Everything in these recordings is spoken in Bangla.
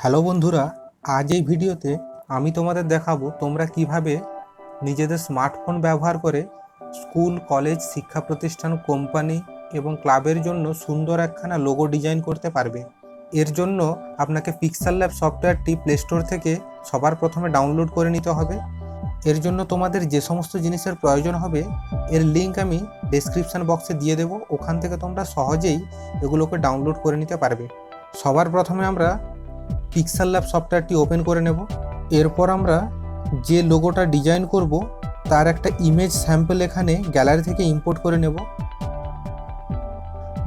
হ্যালো বন্ধুরা, আজ এই ভিডিওতে আমি তোমাদের দেখাবো তোমরা কিভাবে নিজেদের স্মার্টফোন ব্যবহার করে স্কুল, কলেজ, শিক্ষা প্রতিষ্ঠান, কোম্পানি এবং ক্লাবের জন্য সুন্দর একখানা লোগো ডিজাইন করতে পারবে। এর জন্য আপনাকে পিক্সেল ল্যাব সফটওয়্যারটি প্লে স্টোর থেকে সবার প্রথমে ডাউনলোড করে নিতে হবে। এর জন্য তোমাদের যে সমস্ত জিনিসের প্রয়োজন হবে এর লিঙ্ক আমি ডেসক্রিপশন বক্সে দিয়ে দেবো, ওখান থেকে তোমরা সহজেই এগুলোকে ডাউনলোড করে নিতে পারবে। সবার প্রথমে আমরা পিক্সেল ল্যাব সফটওয়্যারটি ওপেন করে নেব। এরপর আমরা যে লোগোটা ডিজাইন করব তার একটা ইমেজ স্যাম্পল এখানে গ্যালারি থেকে ইম্পোর্ট করে নেব।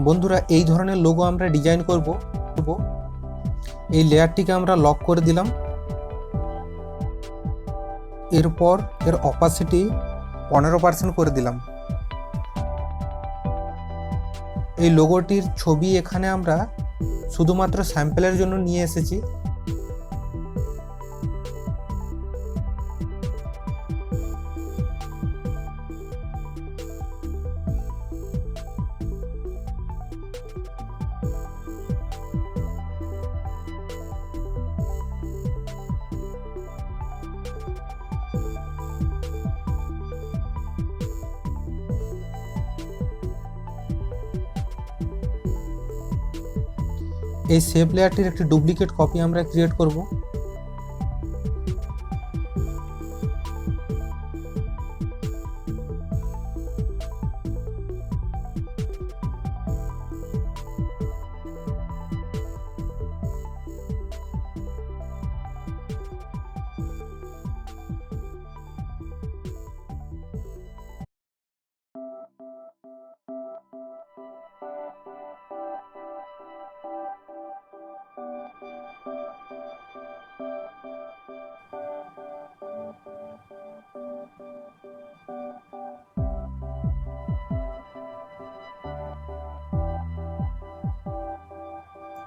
বন্ধুরা, এই ধরনের লোগো আমরা ডিজাইন করব। এই লেয়ারটিকে আমরা লক করে দিলাম। এরপর এর অপাসিটি 15% করে দিলাম। এই লোগোটির ছবি এখানে আমরা শুধুমাত্র স্যাম্পলের জন্য নিয়ে এসেছি। এই শেপ লেয়ারটির একটি ডুপ্লিকেট কপি আমরা ক্রিয়েট করব।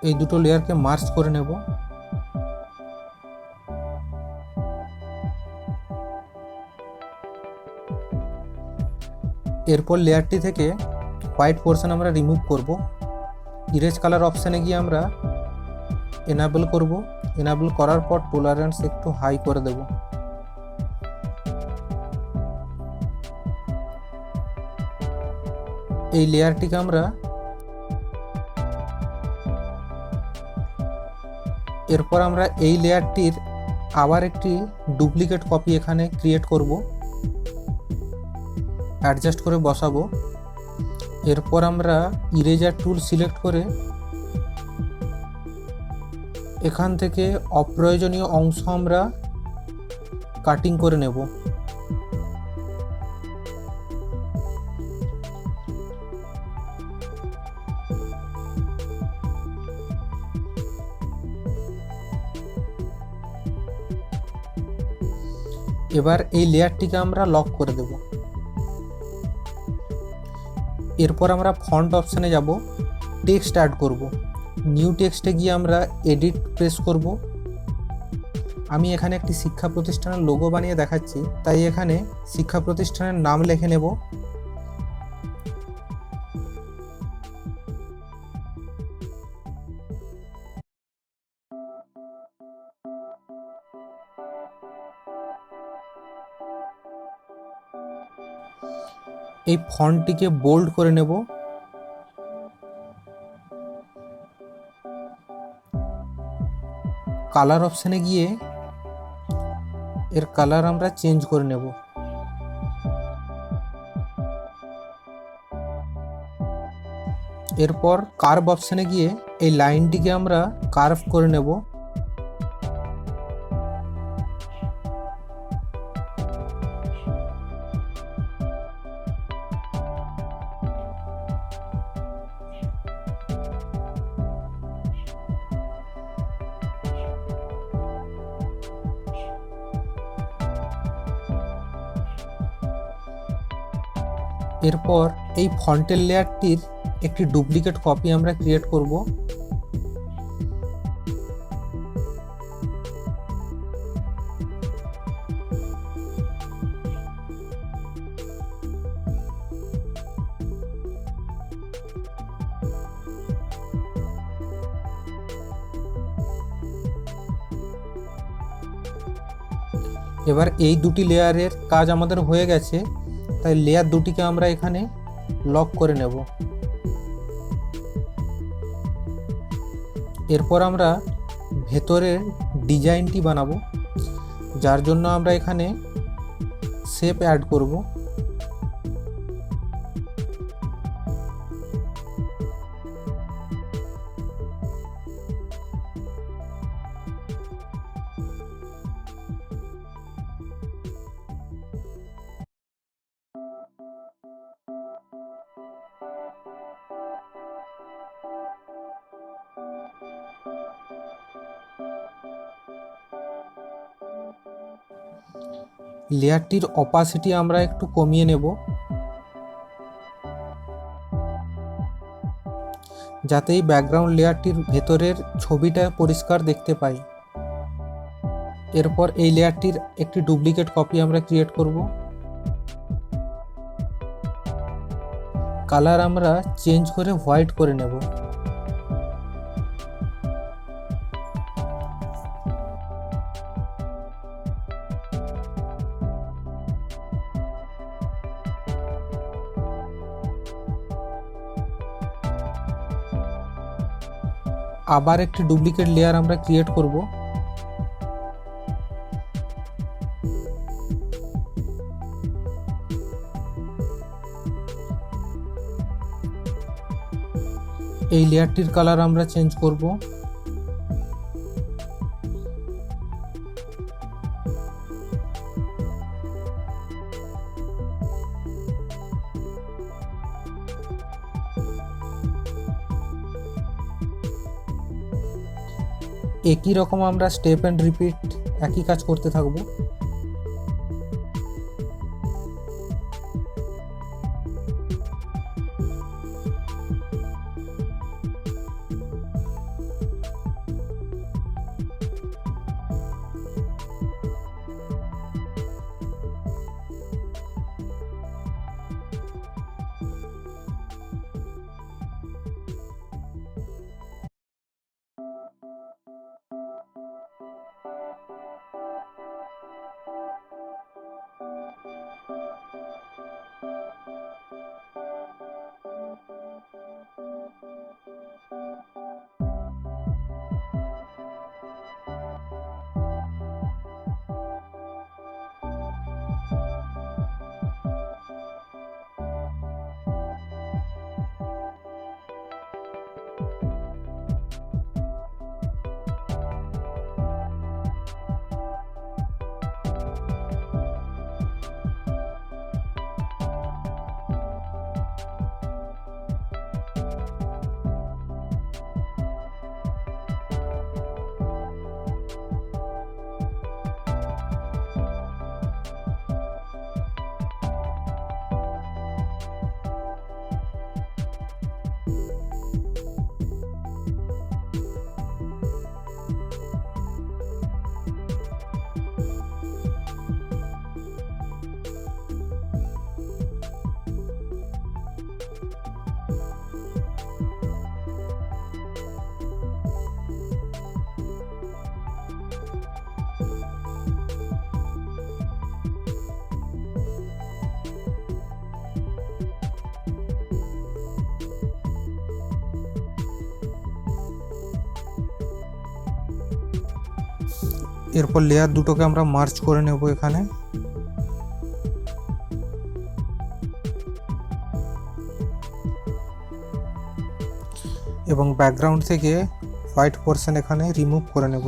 এই দুটো লেয়ারকে মার্জ করে নেব। এরপর লেয়ারটি থেকে হোয়াইট পোর্শন আমরা রিমুভ করব। ইরেজ কালার অপশানে গিয়ে আমরা এনাবেল করব। এনাবেল করার পর টলারেন্স একটু হাই করে দেব। এই লেয়ারটিকে আমরা এরপর আমরা এই লেয়ারটির আবার একটি ডুপ্লিকেট কপি এখানে ক্রিয়েট করব, অ্যাডজাস্ট করে বসাবো। এরপর আমরা ইরেজার টুল সিলেক্ট করে এখান থেকে অপ্রয়োজনীয় অংশ আমরা কাটিং করে নেব। এবার এই লেয়ারটিকে আমরা লক করে দেব। এরপর আমরা ফন্ট অপশানে যাব, টেক্সট অ্যাড করব। নিউ টেক্সটে গিয়ে আমরা এডিট প্রেস করব। আমি এখানে একটি শিক্ষা প্রতিষ্ঠানের লোগো বানিয়ে দেখাচ্ছি, তাই এখানে শিক্ষা প্রতিষ্ঠানের নাম লিখে নেব। এই ফন্টটিকে বোল্ড করে নেব। কালার অপশানে গিয়ে এর কালার আমরা চেঞ্জ করে নেব। এরপর কার্ভ অপশানে গিয়ে এই লাইনটিকে আমরা কার্ভ করে নেব। এরপর এই ফন্টের লেয়ারটির একটি ডুপ্লিকেট কপি আমরা ক্রিয়েট করব। এবার এই দুটি লেয়ারের কাজ আমাদের হয়ে গেছে, তাই লেয়ার দুটিকে আমরা এখানে লক করে নেব। এরপর আমরা ভেতরের ডিজাইনটি বানাবো, যার জন্য আমরা এখানে শেপ অ্যাড করব। লেয়ারটির অপাসিটি আমরা একটু কমিয়ে নেব, যাতে এই ব্যাকগ্রাউন্ড লেয়ারটির ভেতরের ছবিটা পরিষ্কার দেখতে পাই। এরপর এই লেয়ারটির একটি ডুপ্লিকেট কপি আমরা ক্রিয়েট করব। কালার আমরা চেঞ্জ করে হোয়াইট করে নেব। আবার একটি ডুপ্লিকেট লেয়ার আমরা ক্রিয়েট করব। এই লেয়ারটির কালার আমরা চেঞ্জ করব। একই রকম আমরা স্টেপ অ্যান্ড রিপিট একই কাজ করতে থাকব। এরপর লেয়ার দুটোকে আমরা মার্জ করে নেব এখানে। এবং ব্যাকগ্রাউন্ড থেকে হোয়াইট পোর্শন এখানে রিমুভ করে নেব।